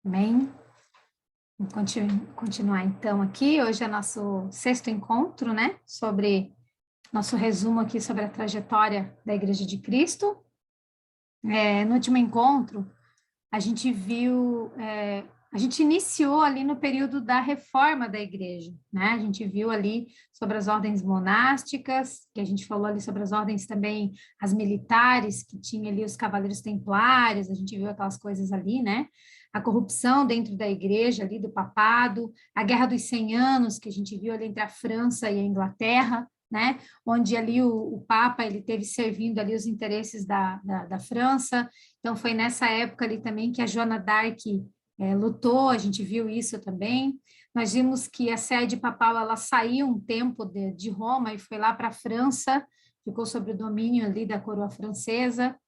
Amém? Vamos continuar então aqui. Hoje é nosso sexto encontro, né? Sobre nosso resumo aqui sobre a trajetória da Igreja de Cristo. No último encontro, a gente viu, a gente iniciou ali no período da reforma da Igreja, né? A gente viu ali sobre as ordens monásticas, que a gente falou ali sobre as ordens também, as militares, que tinha ali os cavaleiros templários, a gente viu aquelas coisas ali, né? A corrupção dentro da Igreja ali, do papado, a Guerra dos 100 Anos, que a gente viu ali entre a França e a Inglaterra, né? Onde ali o Papa, ele teve servindo ali os interesses da França. Então, foi nessa época ali também que a Joana d'Arc lutou, a gente viu isso também. Nós vimos que a sede papal, ela saiu um tempo de Roma e foi lá para a França, ficou sob o domínio ali da coroa francesa.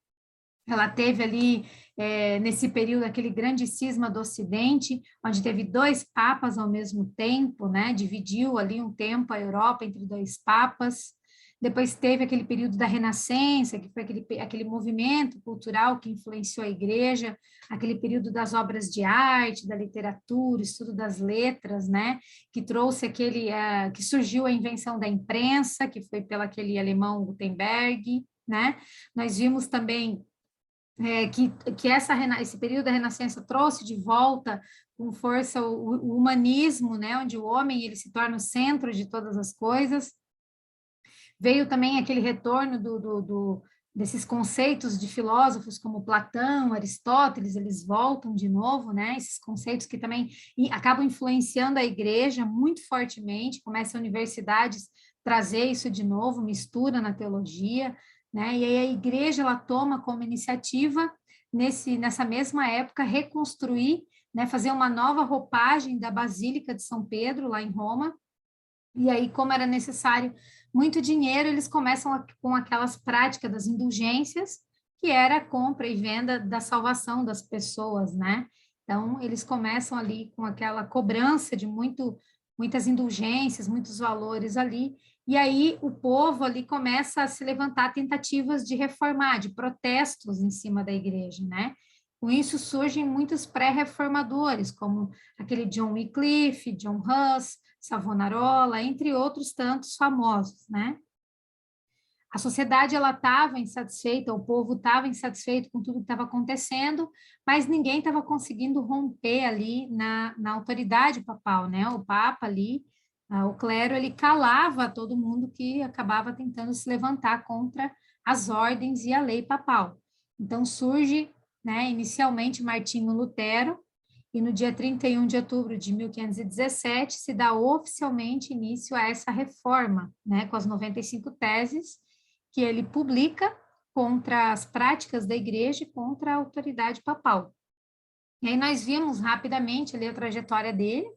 Ela teve ali, nesse período, aquele grande cisma do Ocidente, onde teve dois papas ao mesmo tempo, né? Dividiu ali um tempo a Europa entre dois papas. Depois teve aquele período da Renascença, que foi aquele movimento cultural que influenciou a igreja, aquele período das obras de arte, da literatura, estudo das letras, né? Que trouxe que surgiu a invenção da imprensa, que foi pelo aquele alemão Gutenberg, né? Nós vimos também esse período da Renascença trouxe de volta com força o humanismo, né, onde o homem ele se torna o centro de todas as coisas. Veio também aquele retorno desses conceitos de filósofos como Platão, Aristóteles, eles voltam de novo, né? Esses conceitos que também acabam influenciando a igreja muito fortemente, começam universidades trazer isso de novo, mistura na teologia, né? E aí a igreja ela toma como iniciativa nessa mesma época reconstruir, né? Fazer uma nova roupagem da Basílica de São Pedro lá em Roma. E aí, como era necessário muito dinheiro, eles começam com aquelas práticas das indulgências, que era a compra e venda da salvação das pessoas, né? Então, eles começam ali com aquela cobrança de muitas indulgências, muitos valores ali, e aí o povo ali começa a se levantar tentativas de reformar, de protestos em cima da igreja, né? Com isso surgem muitos pré-reformadores, como aquele John Wycliffe, John Huss, Savonarola, entre outros tantos famosos, né? A sociedade ela estava insatisfeita, o povo estava insatisfeito com tudo que estava acontecendo, mas ninguém estava conseguindo romper ali na autoridade papal, né? O Papa ali, o clero, ele calava todo mundo que acabava tentando se levantar contra as ordens e a lei papal. Então surge, né, inicialmente Martinho Lutero, e no dia 31 de outubro de 1517 se dá oficialmente início a essa reforma, né, com as 95 teses que ele publica contra as práticas da igreja e contra a autoridade papal. E aí nós vimos rapidamente ali a trajetória dele,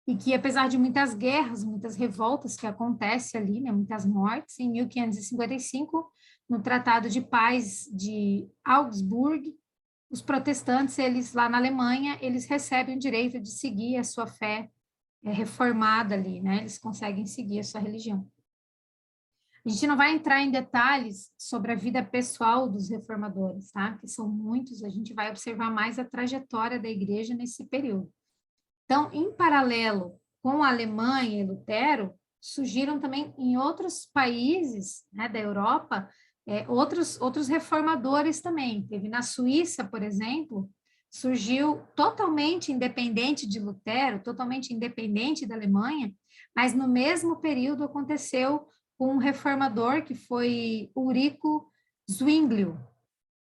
e que apesar de muitas guerras, muitas revoltas que acontecem ali, né, muitas mortes, em 1555, no Tratado de Paz de Augsburg, os protestantes, eles lá na Alemanha, eles recebem o direito de seguir a sua fé reformada ali, né? Eles conseguem seguir a sua religião. A gente não vai entrar em detalhes sobre a vida pessoal dos reformadores, tá? Que são muitos, a gente vai observar mais a trajetória da igreja nesse período. Então, em paralelo com a Alemanha e Lutero, surgiram também em outros países, né, da Europa, outros reformadores também. Teve na Suíça, por exemplo, surgiu totalmente independente de Lutero, totalmente independente da Alemanha, mas no mesmo período aconteceu com um reformador que foi Ulrico Zwinglio.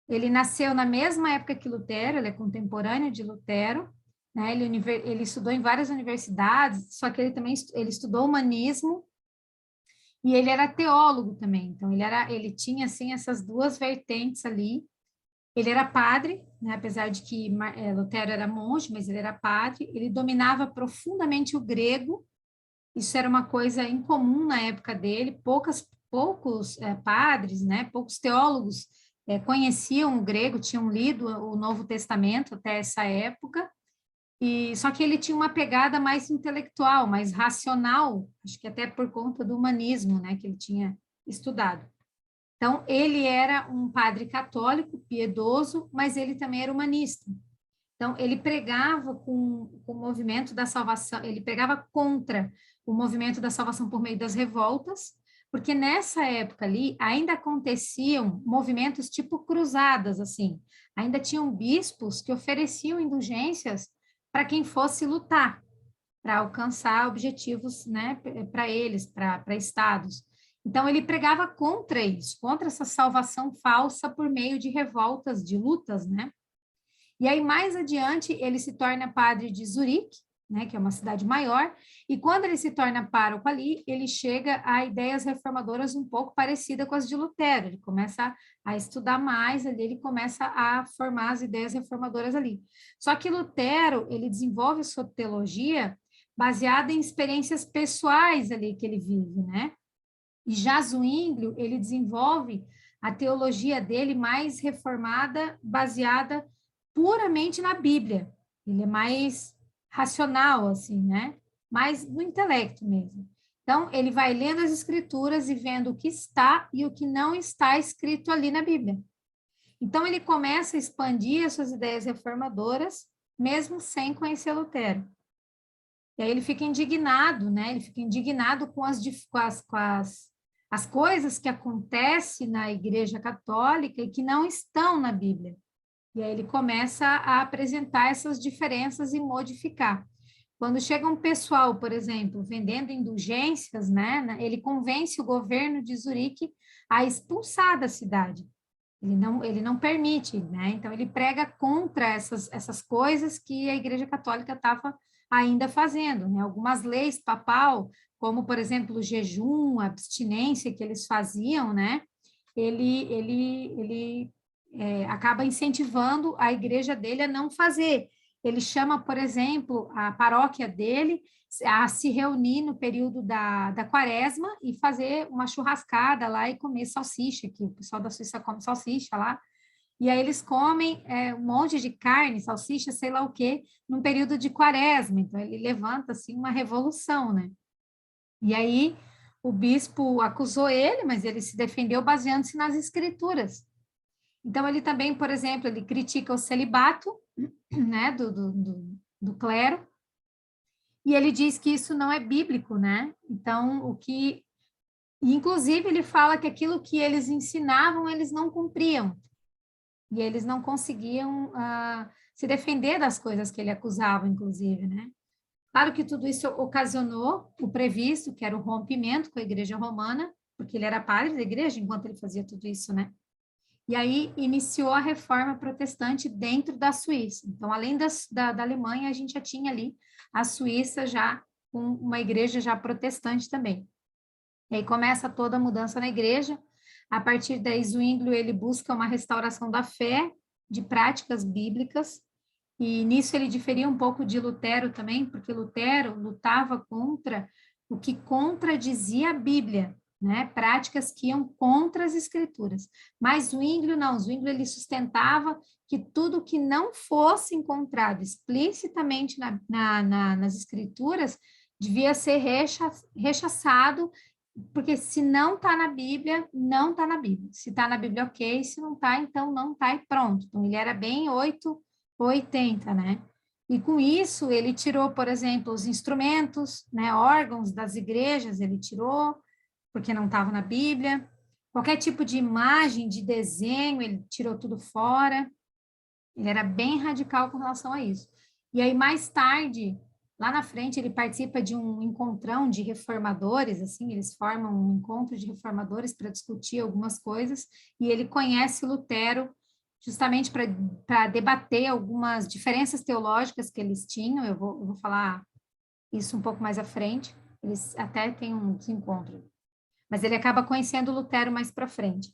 Ele nasceu na mesma época que Lutero, ele é contemporâneo de Lutero, né? Ele estudou em várias universidades, só que ele também ele estudou humanismo e ele era teólogo também. Então ele tinha assim essas duas vertentes ali. Ele era padre, né? Apesar de que Lutero era monge, mas ele era padre. Ele dominava profundamente o grego. Isso era uma coisa incomum na época dele. Poucos padres, né? Poucos teólogos conheciam o grego, tinham lido o Novo Testamento até essa época. E só que ele tinha uma pegada mais intelectual, mais racional, acho que até por conta do humanismo, né, que ele tinha estudado. Então, ele era um padre católico, piedoso, mas ele também era humanista. Então, ele pregava com o movimento da salvação, ele pregava contra o movimento da salvação por meio das revoltas, porque nessa época ali ainda aconteciam movimentos tipo cruzadas, assim, ainda tinham bispos que ofereciam indulgências para quem fosse lutar, para alcançar objetivos, né, para eles, para estados. Então, ele pregava contra isso, contra essa salvação falsa por meio de revoltas, de lutas, né? E aí, mais adiante, ele se torna padre de Zurique, né, que é uma cidade maior, e quando ele se torna pároco ali, ele chega a ideias reformadoras um pouco parecidas com as de Lutero, ele começa a estudar mais ali, ele começa a formar as ideias reformadoras ali. Só que Lutero, ele desenvolve sua teologia baseada em experiências pessoais ali que ele vive, né? E já Zwinglio, ele desenvolve a teologia dele mais reformada, baseada puramente na Bíblia. Ele é mais racional, assim, né? Mais no intelecto mesmo. Então, ele vai lendo as escrituras e vendo o que está e o que não está escrito ali na Bíblia. Então, ele começa a expandir as suas ideias reformadoras, mesmo sem conhecer Lutero. E aí ele fica indignado, né? Ele fica indignado com as coisas que acontecem na Igreja Católica e que não estão na Bíblia. E aí ele começa a apresentar essas diferenças e modificar. Quando chega um pessoal, por exemplo, vendendo indulgências, né, ele convence o governo de Zurique a expulsar da cidade. Ele não permite, né? Então ele prega contra essas coisas que a Igreja Católica estava ainda fazendo, né? Algumas leis papal, como por exemplo o jejum, a abstinência que eles faziam, né? Ele acaba incentivando a igreja dele a não fazer. Ele chama, por exemplo, a paróquia dele a se reunir no período da quaresma e fazer uma churrascada lá e comer salsicha, que o pessoal da Suíça come salsicha lá. E aí eles comem um monte de carne, salsicha, sei lá o quê, num período de quaresma. Então ele levanta assim uma revolução, né? E aí o bispo acusou ele, mas ele se defendeu baseando-se nas escrituras. Então, ele também, por exemplo, ele critica o celibato, né, do clero, e ele diz que isso não é bíblico, né? Então, inclusive, ele fala que aquilo que eles ensinavam, eles não cumpriam, e eles não conseguiam se defender das coisas que ele acusava, inclusive, né? Claro que tudo isso ocasionou o previsto, que era o rompimento com a igreja romana, porque ele era padre da igreja enquanto ele fazia tudo isso, né? E aí iniciou a reforma protestante dentro da Suíça. Então, além da Alemanha, a gente já tinha ali a Suíça já com uma igreja já protestante também. E aí começa toda a mudança na igreja. A partir daí, Zwinglio, ele busca uma restauração da fé, de práticas bíblicas, e nisso ele diferia um pouco de Lutero também, porque Lutero lutava contra o que contradizia a Bíblia, né? Práticas que iam contra as escrituras. Mas Zwinglio não, Zwinglio ele sustentava que tudo que não fosse encontrado explicitamente nas escrituras devia ser rechaçado, porque se não está na Bíblia, não está na Bíblia. Se está na Bíblia, ok. Se não está, então não está e pronto. Então, ele era bem 880, né? E com isso, ele tirou, por exemplo, os instrumentos, né, órgãos das igrejas, ele tirou, porque não estava na Bíblia. Qualquer tipo de imagem, de desenho, ele tirou tudo fora. Ele era bem radical com relação a isso. E aí, mais tarde, lá na frente, ele participa de um encontrão de reformadores, assim, eles formam um encontro de reformadores para discutir algumas coisas, e ele conhece Lutero justamente para debater algumas diferenças teológicas que eles tinham. Eu vou falar isso um pouco mais à frente, eles até têm um desencontro. Mas ele acaba conhecendo Lutero mais para frente.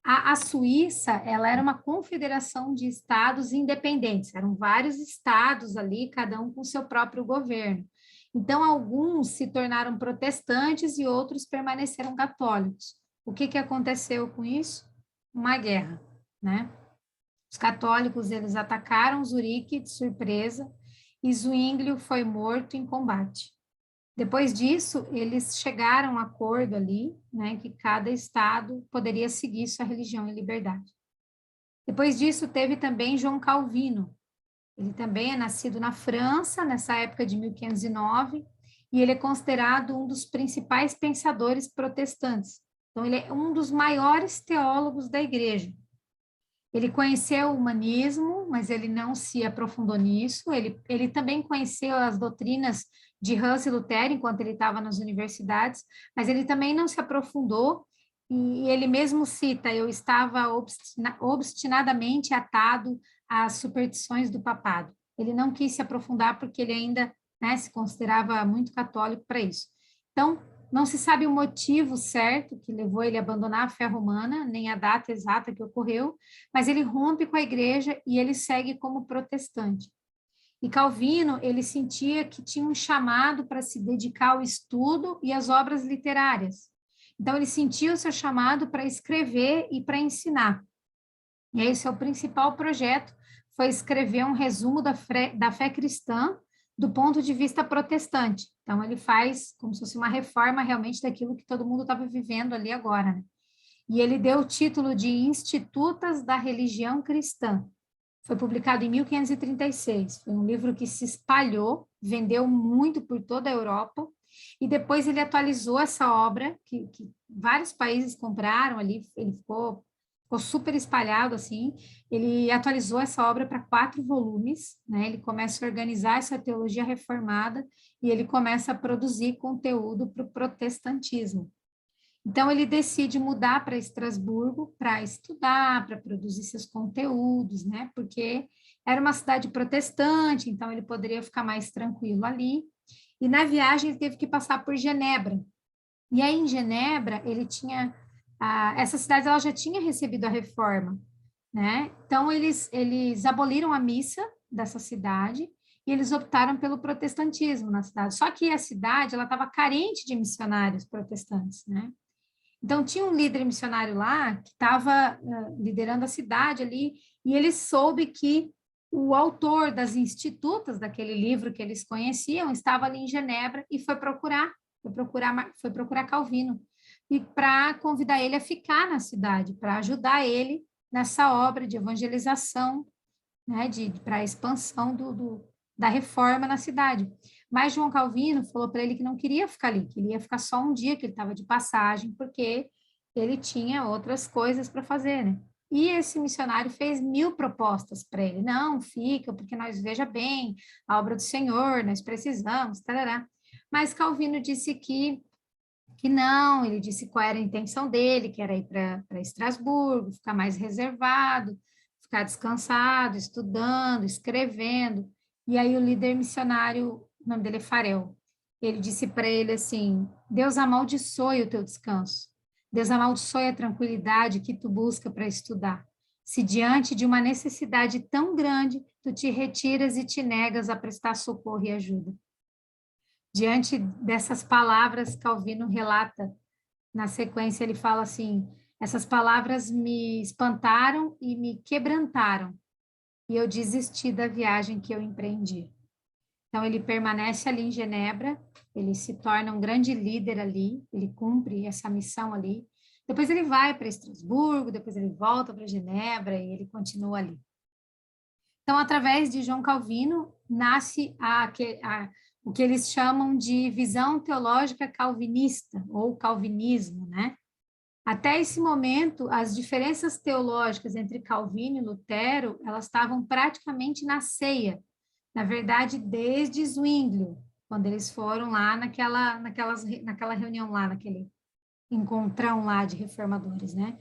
A Suíça, ela era uma confederação de estados independentes, eram vários estados ali, cada um com seu próprio governo. Então, alguns se tornaram protestantes e outros permaneceram católicos. O que aconteceu com isso? Uma guerra, né? Os católicos, eles atacaram Zurique de surpresa e Zwinglio foi morto em combate. Depois disso, eles chegaram a um acordo ali, né, que cada estado poderia seguir sua religião em liberdade. Depois disso, teve também João Calvino, Ele também é nascido na França, nessa época de 1509, e ele é considerado um dos principais pensadores protestantes. Então, ele é um dos maiores teólogos da igreja. Ele conheceu o humanismo, mas ele não se aprofundou nisso. Ele também conheceu as doutrinas de Hus e Lutero enquanto ele estava nas universidades, mas ele também não se aprofundou. E ele mesmo cita: eu estava obstinadamente atado às superstições do papado. Ele não quis se aprofundar porque ele ainda, né, se considerava muito católico para isso. Então, não se sabe o motivo certo que levou ele a abandonar a fé romana, nem a data exata que ocorreu, mas ele rompe com a igreja e ele segue como protestante. E Calvino, ele sentia que tinha um chamado para se dedicar ao estudo e às obras literárias. Então, ele sentia o seu chamado para escrever e para ensinar. E aí, seu principal projeto foi escrever um resumo da fé cristã do ponto de vista protestante. Então, ele faz como se fosse uma reforma realmente daquilo que todo mundo estava vivendo ali agora, né? E ele deu o título de Institutas da Religião Cristã. Foi publicado em 1536. Foi um livro que se espalhou, vendeu muito por toda a Europa, e depois ele atualizou essa obra, que vários países compraram ali, ele ficou super espalhado, assim. Ele atualizou essa obra para 4 volumes, né? Ele começa a organizar essa teologia reformada e ele começa a produzir conteúdo para o protestantismo. Então, ele decide mudar para Estrasburgo para estudar, para produzir seus conteúdos, né? Porque era uma cidade protestante, então ele poderia ficar mais tranquilo ali. E na viagem ele teve que passar por Genebra. E aí, em Genebra, ele tinha... essa cidade ela já tinha recebido a reforma, né? Então, eles aboliram a missa dessa cidade e eles optaram pelo protestantismo na cidade. Só que a cidade ela estava carente de missionários protestantes, né? Então, tinha um líder missionário lá que estava liderando a cidade ali, e ele soube que o autor das institutas daquele livro que eles conheciam estava ali em Genebra e foi procurar Calvino e para convidar ele a ficar na cidade, para ajudar ele nessa obra de evangelização, né, para a expansão da reforma na cidade. Mas João Calvino falou para ele que não queria ficar ali, que ele ia ficar só um dia, que ele estava de passagem, porque ele tinha outras coisas para fazer, né? E esse missionário fez 1000 propostas para ele. Não, fica, porque nós, veja bem, a obra do Senhor, nós precisamos, tarará. Mas Calvino disse que não, ele disse qual era a intenção dele, que era ir para Estrasburgo, ficar mais reservado, ficar descansado, estudando, escrevendo. E aí o líder missionário, o nome dele é Farel, ele disse para ele assim: Deus amaldiçoe o teu descanso. Deus amaldiçoe a tranquilidade que tu busca para estudar. Se diante de uma necessidade tão grande, tu te retiras e te negas a prestar socorro e ajuda. Diante dessas palavras, Calvino relata, na sequência ele fala assim: essas palavras me espantaram e me quebrantaram, e eu desisti da viagem que eu empreendi. Então, ele permanece ali em Genebra, ele se torna um grande líder ali, ele cumpre essa missão ali. Depois ele vai para Estrasburgo, depois ele volta para Genebra e ele continua ali. Então, através de João Calvino, nasce o que eles chamam de visão teológica calvinista, ou calvinismo, né? Até esse momento, as diferenças teológicas entre Calvino e Lutero, elas estavam praticamente na ceia. Na verdade, desde Zwinglio, quando eles foram lá naquela reunião lá, naquele encontrão lá de reformadores, né?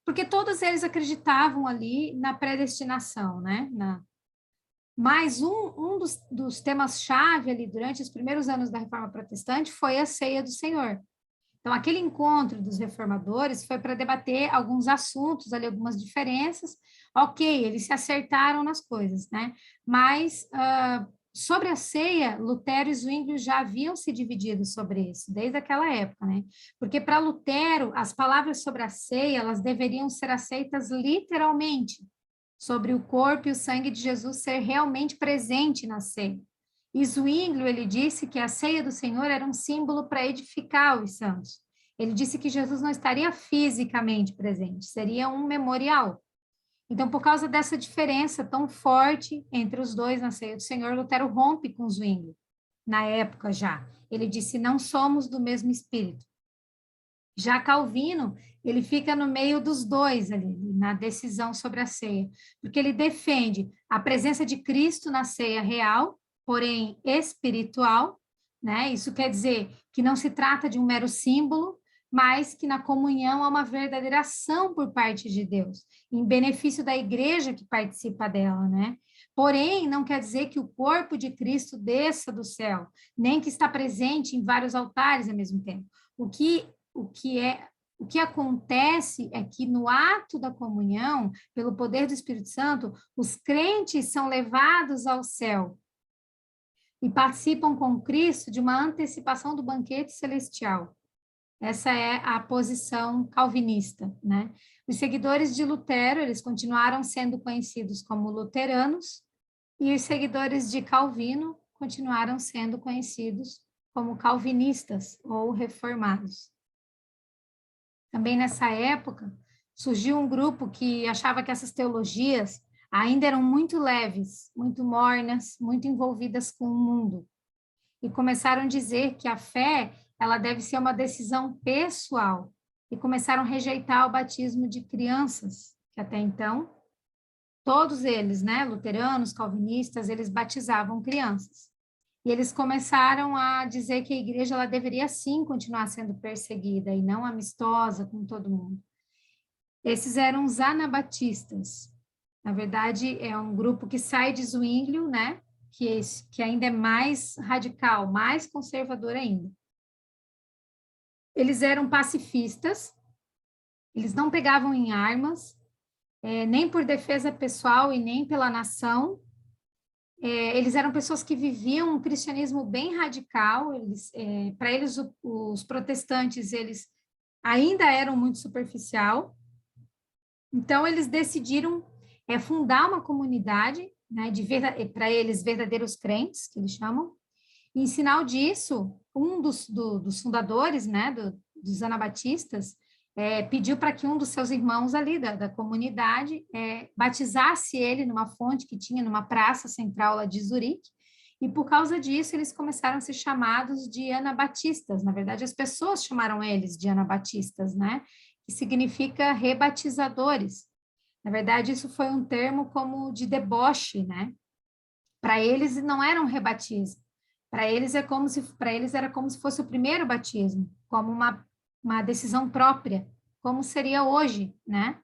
Porque todos eles acreditavam ali na predestinação, né? Mas um dos temas-chave ali durante os primeiros anos da Reforma Protestante foi a ceia do Senhor. Então, aquele encontro dos reformadores foi para debater alguns assuntos, ali, algumas diferenças. Ok, eles se acertaram nas coisas, né? Mas sobre a ceia, Lutero e Zwinglio já haviam se dividido sobre isso, desde aquela época, né? Porque para Lutero, as palavras sobre a ceia, elas deveriam ser aceitas literalmente, sobre o corpo e o sangue de Jesus ser realmente presente na ceia. E Zwinglio, ele disse que a ceia do Senhor era um símbolo para edificar os santos. Ele disse que Jesus não estaria fisicamente presente, seria um memorial. Então, por causa dessa diferença tão forte entre os dois na ceia do Senhor, Lutero rompe com Zwingli, na época já. Ele disse, não somos do mesmo espírito. Já Calvino, ele fica no meio dos dois ali, na decisão sobre a ceia, porque ele defende a presença de Cristo na ceia real, porém espiritual, né? Isso quer dizer que não se trata de um mero símbolo, mas que na comunhão há uma verdadeira ação por parte de Deus, em benefício da igreja que participa dela, né? Porém, não quer dizer que o corpo de Cristo desça do céu, nem que está presente em vários altares ao mesmo tempo. O que acontece é que no ato da comunhão, pelo poder do Espírito Santo, os crentes são levados ao céu e participam com Cristo de uma antecipação do banquete celestial. Essa é a posição calvinista, né? Os seguidores de Lutero, eles continuaram sendo conhecidos como luteranos, e os seguidores de Calvino continuaram sendo conhecidos como calvinistas ou reformados. Também nessa época, surgiu um grupo que achava que essas teologias ainda eram muito leves, muito mornas, muito envolvidas com o mundo. E começaram a dizer que a fé, ela deve ser uma decisão pessoal. E começaram a rejeitar o batismo de crianças, que até então, todos eles, né, luteranos, calvinistas, eles batizavam crianças. E eles começaram a dizer que a igreja ela deveria sim continuar sendo perseguida e não amistosa com todo mundo. Esses eram os anabatistas. Na verdade, é um grupo que sai de Zwinglio, né? Que ainda é mais radical, mais conservador ainda. Eles eram pacifistas, eles não pegavam em armas, nem por defesa pessoal e nem pela nação. Eles eram pessoas que viviam um cristianismo bem radical. Para eles, os protestantes, eles ainda eram muito superficial. Então, eles decidiram fundar uma comunidade, né, para eles, verdadeiros crentes, que eles chamam. E, em sinal disso, um dos fundadores, né, dos anabatistas, pediu para que um dos seus irmãos ali da comunidade batizasse ele numa fonte que tinha numa praça central lá de Zurique, e por causa disso eles começaram a ser chamados de anabatistas. Na verdade, as pessoas chamaram eles de anabatistas, né? Que significa rebatizadores. Na verdade, isso foi um termo como de deboche, né? Para eles não era um rebatismo. Para eles era como se fosse o primeiro batismo, como uma decisão própria, como seria hoje, né?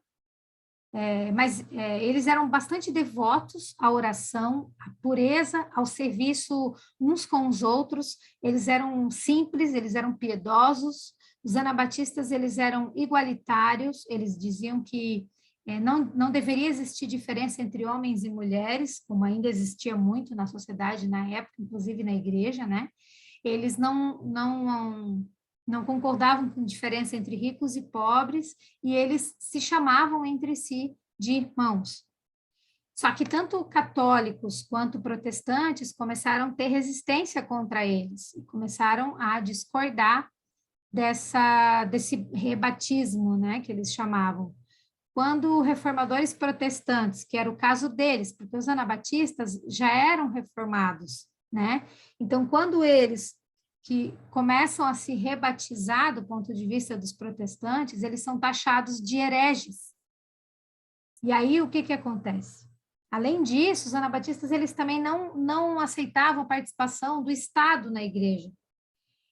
Mas eles eram bastante devotos à oração, à pureza, ao serviço uns com os outros. Eles eram simples, eles eram piedosos. Os anabatistas, eles eram igualitários. Eles diziam que não deveria existir diferença entre homens e mulheres, como ainda existia muito na sociedade na época, inclusive na igreja, né? Eles não concordavam com diferença entre ricos e pobres, e eles se chamavam entre si de irmãos. Só que tanto católicos quanto protestantes começaram a ter resistência contra eles, e começaram a discordar desse rebatismo, né, que eles chamavam. Quando reformadores protestantes, que era o caso deles, porque os anabatistas já eram reformados, né? Então, quando eles que começam a se rebatizar do ponto de vista dos protestantes, eles são taxados de hereges. E aí, o que acontece? Além disso, os anabatistas, eles também não aceitavam a participação do Estado na igreja.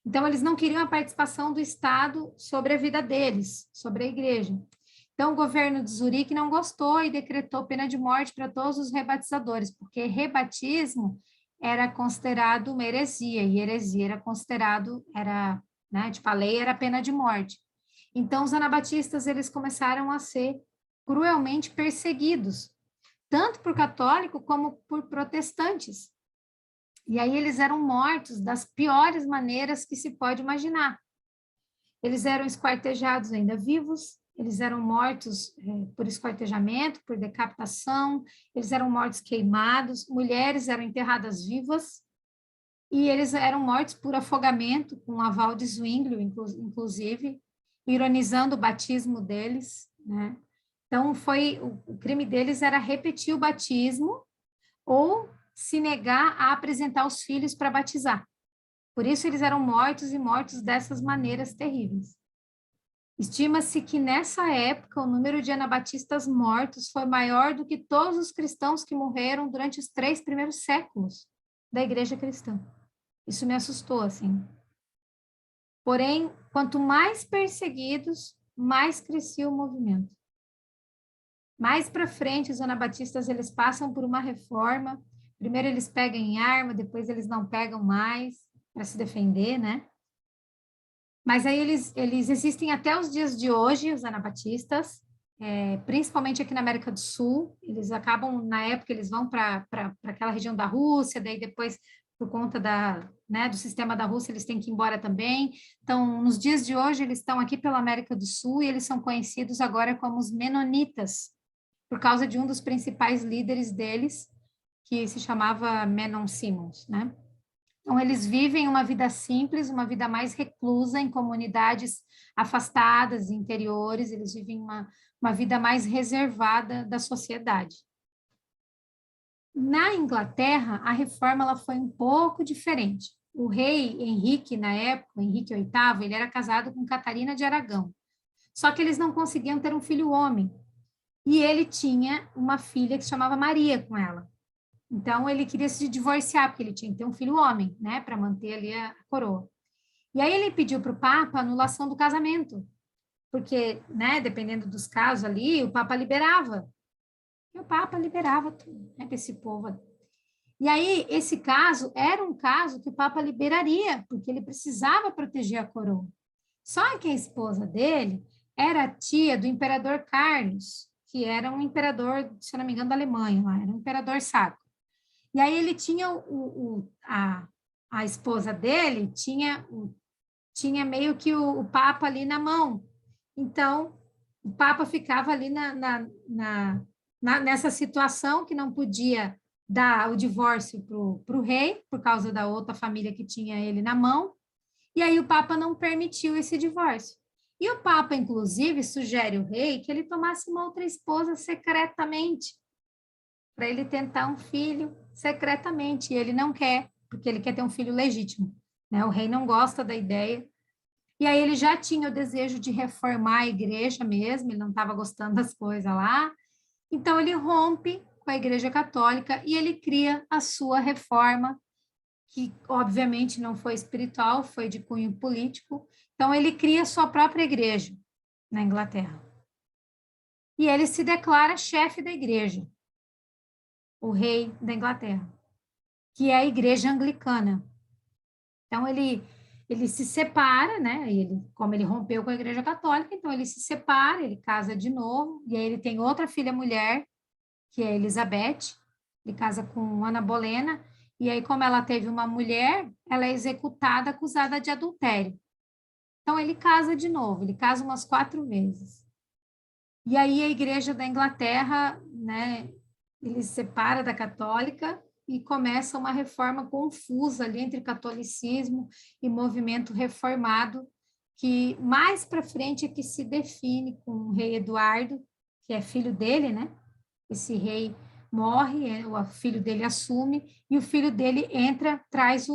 Então, eles não queriam a participação do Estado sobre a vida deles, sobre a igreja. Então, o governo de Zurique não gostou e decretou pena de morte para todos os rebatizadores, porque rebatismo era considerado uma heresia, e heresia era considerado, né, tipo, a lei era pena de morte. Então, os anabatistas, eles começaram a ser cruelmente perseguidos, tanto por católico como por protestantes. E aí eles eram mortos das piores maneiras que se pode imaginar. Eles eram esquartejados ainda vivos, eles eram mortos por esquartejamento, por decapitação, eles eram mortos queimados, mulheres eram enterradas vivas, e eles eram mortos por afogamento, com aval de Zwinglio, inclusive, ironizando o batismo deles, né? Então, o crime deles era repetir o batismo ou se negar a apresentar os filhos para batizar. Por isso, eles eram mortos e mortos dessas maneiras terríveis. Estima-se que nessa época o número de anabatistas mortos foi maior do que todos os cristãos que morreram durante os 3 primeiros séculos da igreja cristã. Isso me assustou, assim. Porém, quanto mais perseguidos, mais crescia o movimento. Mais para frente, os anabatistas eles passam por uma reforma. Primeiro eles pegam em arma, depois eles não pegam mais para se defender, né? Mas aí eles existem até os dias de hoje, os anabatistas, principalmente aqui na América do Sul. Eles acabam, na época, eles vão para aquela região da Rússia, daí depois, por conta do sistema da Rússia, eles têm que ir embora também. Então, nos dias de hoje, eles estão aqui pela América do Sul e eles são conhecidos agora como os Menonitas, por causa de um dos principais líderes deles, que se chamava Menon Simons, né? Então, eles vivem uma vida simples, uma vida mais reclusa, em comunidades afastadas, interiores, eles vivem uma vida mais reservada da sociedade. Na Inglaterra, a reforma ela foi um pouco diferente. O rei Henrique, na época, Henrique VIII, ele era casado com Catarina de Aragão. Só que eles não conseguiam ter um filho homem. E ele tinha uma filha que se chamava Maria com ela. Então, ele queria se divorciar, porque ele tinha que ter um filho homem, né, para manter ali a coroa. E aí ele pediu para o Papa a anulação do casamento, porque, né, dependendo dos casos ali, o Papa liberava. E o Papa liberava tudo, né, para esse povo. E aí, esse caso era um caso que o Papa liberaria, porque ele precisava proteger a coroa. Só que a esposa dele era tia do imperador Carlos, que era um imperador, se eu não me engano, da Alemanha, lá, era um imperador sacro. E aí ele tinha a esposa dele, tinha meio que o Papa ali na mão. Então, o Papa ficava ali nessa situação que não podia dar o divórcio para o rei, por causa da outra família que tinha ele na mão, e aí o Papa não permitiu esse divórcio. E o Papa, inclusive, sugere ao rei que ele tomasse uma outra esposa secretamente, para ele tentar um filho secretamente, e ele não quer, porque ele quer ter um filho legítimo, né? O rei não gosta da ideia, e aí ele já tinha o desejo de reformar a igreja mesmo, ele não estava gostando das coisas lá, então ele rompe com a igreja católica e ele cria a sua reforma, que obviamente não foi espiritual, foi de cunho político, então ele cria a sua própria igreja na Inglaterra. E ele se declara chefe da igreja, o rei da Inglaterra, que é a igreja anglicana. Então, ele se separa, né? Como ele rompeu com a igreja católica, então ele se separa, ele casa de novo, e aí ele tem outra filha mulher, que é Elizabeth, ele casa com Ana Bolena, e aí, como ela teve uma mulher, ela é executada, acusada de adultério. Então, ele casa de novo, ele casa umas 4 vezes. E aí, a igreja da Inglaterra, né, ele se separa da católica e começa uma reforma confusa ali entre catolicismo e movimento reformado, que mais para frente é que se define com o rei Eduardo, que é filho dele, né? Esse rei morre, o filho dele assume, e o filho dele entra, traz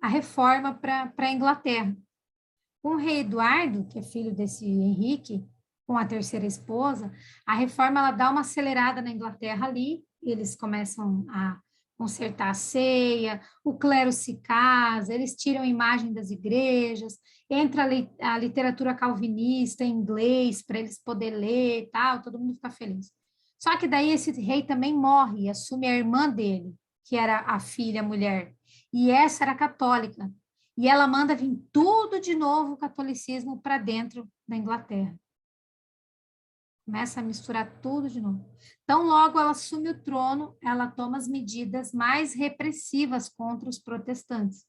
a reforma para a Inglaterra. Com o rei Eduardo, que é filho desse Henrique, com a terceira esposa, a reforma ela dá uma acelerada na Inglaterra ali, eles começam a consertar a ceia, o clero se casa, eles tiram a imagem das igrejas, entra a literatura calvinista em inglês para eles poderem ler e tal, todo mundo fica feliz. Só que daí esse rei também morre e assume a irmã dele, que era a filha, a mulher, e essa era católica, e ela manda vir tudo de novo o catolicismo para dentro da Inglaterra. Começa a misturar tudo de novo. Então, logo ela assume o trono, ela toma as medidas mais repressivas contra os protestantes.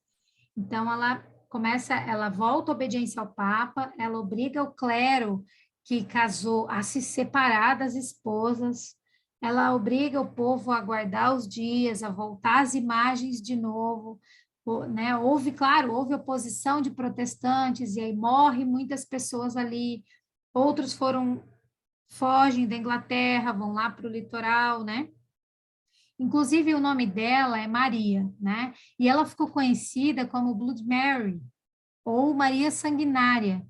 Então, ela volta a obediência ao Papa, ela obriga o clero que casou a se separar das esposas, ela obriga o povo a guardar os dias, a voltar às imagens de novo, né? Houve oposição de protestantes, e aí morre muitas pessoas ali, outros foram fogem da Inglaterra, vão lá para o litoral, né? Inclusive, o nome dela é Maria, né? E ela ficou conhecida como Blood Mary, ou Maria Sanguinária.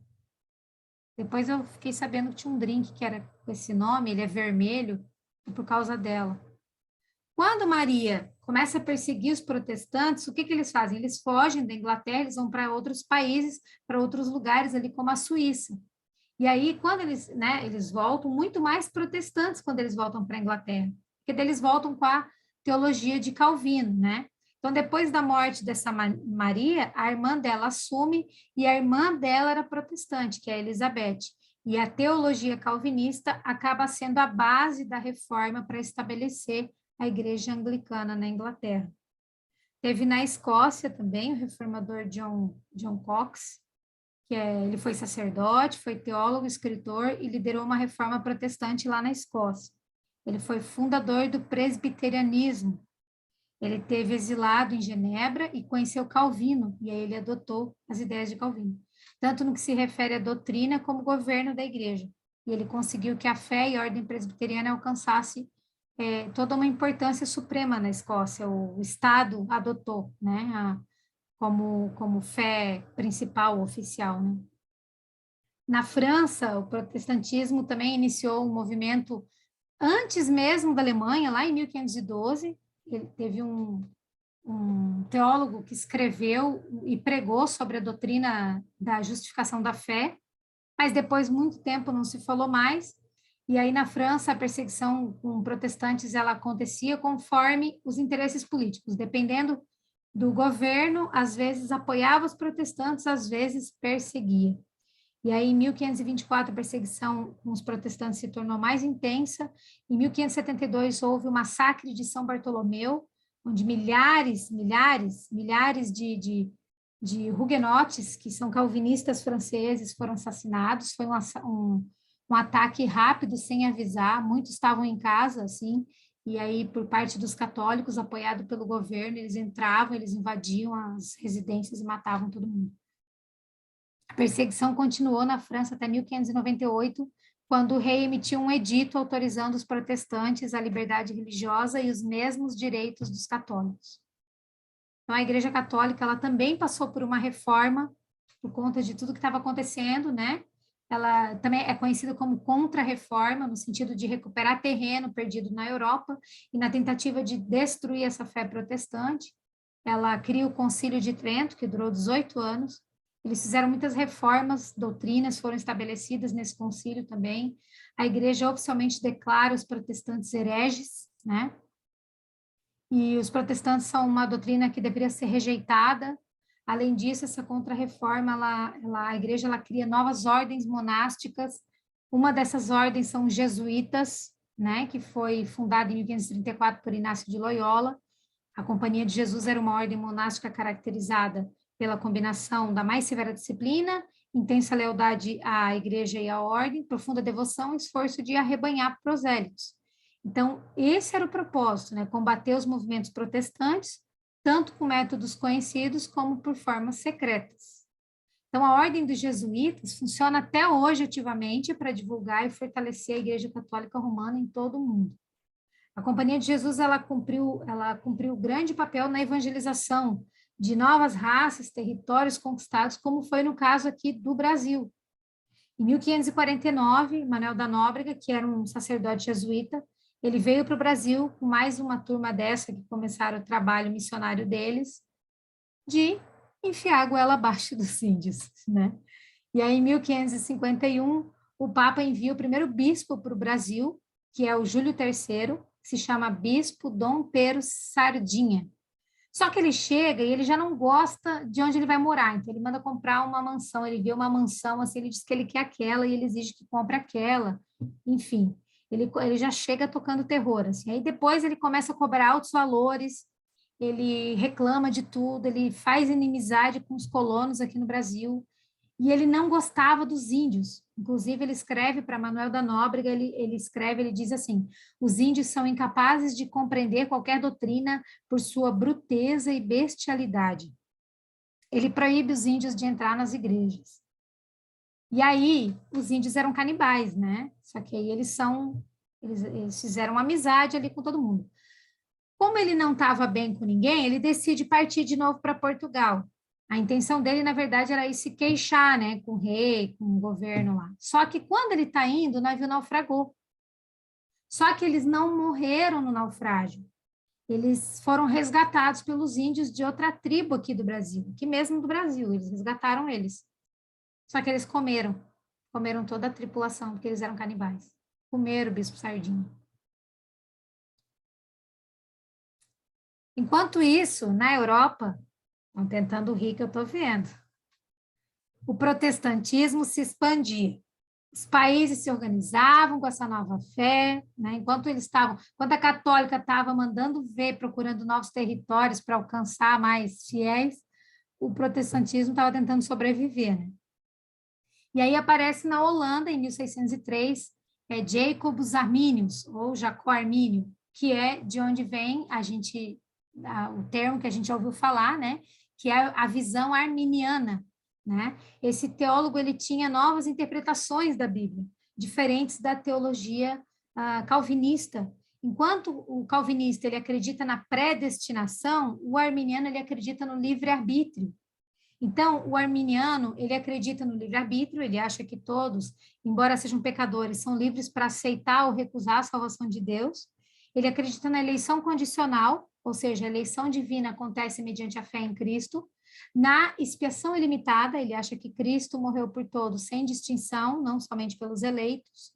Depois eu fiquei sabendo que tinha um drink que era com esse nome, ele é vermelho, por causa dela. Quando Maria começa a perseguir os protestantes, o que que eles fazem? Eles fogem da Inglaterra, eles vão para outros países, para outros lugares ali, como a Suíça. E aí, quando eles, né, eles voltam, muito mais protestantes quando eles voltam para a Inglaterra, porque daí eles voltam com a teologia de Calvino, né? Então, depois da morte dessa Maria, a irmã dela assume, e a irmã dela era protestante, que é a Elizabeth. E a teologia calvinista acaba sendo a base da reforma para estabelecer a igreja anglicana na Inglaterra. Teve na Escócia também o reformador John Cox, ele foi sacerdote, foi teólogo, escritor e liderou uma reforma protestante lá na Escócia. Ele foi fundador do presbiterianismo. Ele teve exilado em Genebra e conheceu Calvino, e aí ele adotou as ideias de Calvino, tanto no que se refere à doutrina como governo da igreja. E ele conseguiu que a fé e a ordem presbiteriana alcançasse toda uma importância suprema na Escócia. O Estado adotou, né, como fé principal, oficial, né? Na França, o protestantismo também iniciou um movimento antes mesmo da Alemanha, lá em 1512. Ele teve um teólogo que escreveu e pregou sobre a doutrina da justificação da fé, mas depois, muito tempo, não se falou mais. E aí, na França, a perseguição com protestantes ela acontecia conforme os interesses políticos, dependendo do governo, às vezes apoiava os protestantes, às vezes perseguia. E aí, em 1524, a perseguição com os protestantes se tornou mais intensa. Em 1572, houve o massacre de São Bartolomeu, onde milhares de huguenotes, que são calvinistas franceses, foram assassinados. Foi um ataque rápido, sem avisar. Muitos estavam em casa, assim, e aí, por parte dos católicos, apoiado pelo governo, eles entravam, eles invadiam as residências e matavam todo mundo. A perseguição continuou na França até 1598, quando o rei emitiu um edito autorizando os protestantes a liberdade religiosa e os mesmos direitos dos católicos. Então, a Igreja Católica ela também passou por uma reforma por conta de tudo que estava acontecendo, né? Ela também é conhecida como contra-reforma, no sentido de recuperar terreno perdido na Europa e na tentativa de destruir essa fé protestante. Ela cria o Concílio de Trento, que durou 18 anos. Eles fizeram muitas reformas, doutrinas foram estabelecidas nesse concílio também. A igreja oficialmente declara os protestantes hereges, né? E os protestantes são uma doutrina que deveria ser rejeitada. Além disso, essa contra-reforma, a igreja ela cria novas ordens monásticas. Uma dessas ordens são os jesuítas, né, que foi fundada em 1534 por Inácio de Loyola. A Companhia de Jesus era uma ordem monástica caracterizada pela combinação da mais severa disciplina, intensa lealdade à igreja e à ordem, profunda devoção e esforço de arrebanhar prosélitos. Então, esse era o propósito, né? Combater os movimentos protestantes, tanto com métodos conhecidos como por formas secretas. Então, a Ordem dos Jesuítas funciona até hoje ativamente para divulgar e fortalecer a Igreja Católica Romana em todo o mundo. A Companhia de Jesus ela cumpriu grande papel na evangelização de novas raças, territórios conquistados, como foi no caso aqui do Brasil. Em 1549, Manuel da Nóbrega, que era um sacerdote jesuíta, ele veio para o Brasil com mais uma turma dessa que começaram o trabalho missionário deles, de enfiar a goela abaixo dos índios, né? E aí, em 1551, o Papa envia o primeiro bispo para o Brasil, que é o Júlio III, que se chama Bispo Dom Pero Sardinha. Só que ele chega e ele já não gosta de onde ele vai morar, então ele manda comprar uma mansão, ele vê uma mansão, assim, ele diz que ele quer aquela e ele exige que compre aquela, enfim, ele já chega tocando terror, assim. Aí depois ele começa a cobrar altos valores, ele reclama de tudo, ele faz inimizade com os colonos aqui no Brasil, e ele não gostava dos índios. Inclusive, ele escreve para Manuel da Nóbrega, ele diz assim, os índios são incapazes de compreender qualquer doutrina por sua bruteza e bestialidade. Ele proíbe os índios de entrar nas igrejas. E aí, os índios eram canibais, né? Só que aí eles fizeram amizade ali com todo mundo. Como ele não estava bem com ninguém, ele decide partir de novo para Portugal. A intenção dele, na verdade, era ir se queixar, né, com o rei, com o governo lá. Só que quando ele está indo, o navio naufragou. Só que eles não morreram no naufrágio. Eles foram resgatados pelos índios de outra tribo aqui do Brasil, que mesmo do Brasil, eles resgataram eles. Só que eles comeram toda a tripulação, porque eles eram canibais. Comeram o bispo Sardinha. Enquanto isso, na Europa, estão tentando rir que eu estou vendo, o protestantismo se expandia. Os países se organizavam com essa nova fé, né? Enquanto a católica estava mandando ver, procurando novos territórios para alcançar mais fiéis, o protestantismo estava tentando sobreviver, né? E aí aparece na Holanda, em 1603, Jacobus Arminius, ou Jacó Armínio, que é de onde vem o termo que a gente já ouviu falar, né? Que é a visão arminiana, né? Esse teólogo, ele tinha novas interpretações da Bíblia, diferentes da teologia calvinista. Enquanto o calvinista, ele acredita na predestinação, o arminiano, ele acredita no livre-arbítrio. Então, o arminiano, ele acredita no livre-arbítrio, ele acha que todos, embora sejam pecadores, são livres para aceitar ou recusar a salvação de Deus. Ele acredita na eleição condicional, ou seja, a eleição divina acontece mediante a fé em Cristo. Na expiação ilimitada, ele acha que Cristo morreu por todos, sem distinção, não somente pelos eleitos.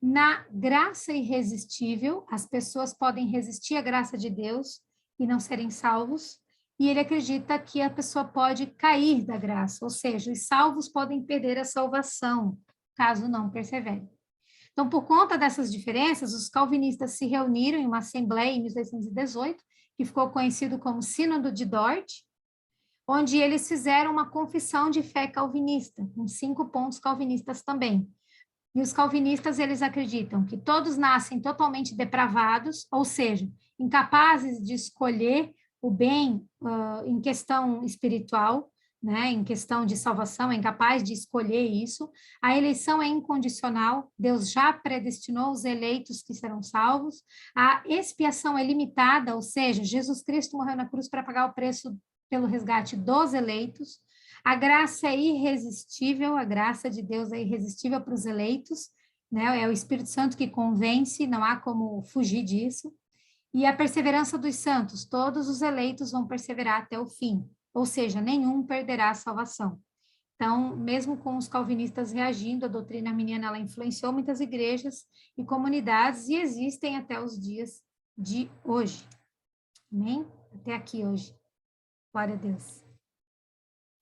Na graça irresistível, as pessoas podem resistir à graça de Deus e não serem salvos. E ele acredita que a pessoa pode cair da graça, ou seja, os salvos podem perder a salvação, caso não persevere. Então, por conta dessas diferenças, os calvinistas se reuniram em uma assembleia em 1618, que ficou conhecido como Sínodo de Dort, onde eles fizeram uma confissão de fé calvinista, com 5 pontos calvinistas também. E os calvinistas, eles acreditam que todos nascem totalmente depravados, ou seja, incapazes de escolher o bem em questão espiritual, né, em questão de salvação, é incapaz de escolher isso. A eleição é incondicional, Deus já predestinou os eleitos que serão salvos. A expiação é limitada, ou seja, Jesus Cristo morreu na cruz para pagar o preço pelo resgate dos eleitos. A graça é irresistível, a graça de Deus é irresistível para os eleitos, né? É o Espírito Santo que convence, não há como fugir disso. E a perseverança dos santos, todos os eleitos vão perseverar até o fim, ou seja, nenhum perderá a salvação. Então, mesmo com os calvinistas reagindo, a doutrina arminiana ela influenciou muitas igrejas e comunidades e existem até os dias de hoje. Amém? Até aqui hoje. Glória a Deus.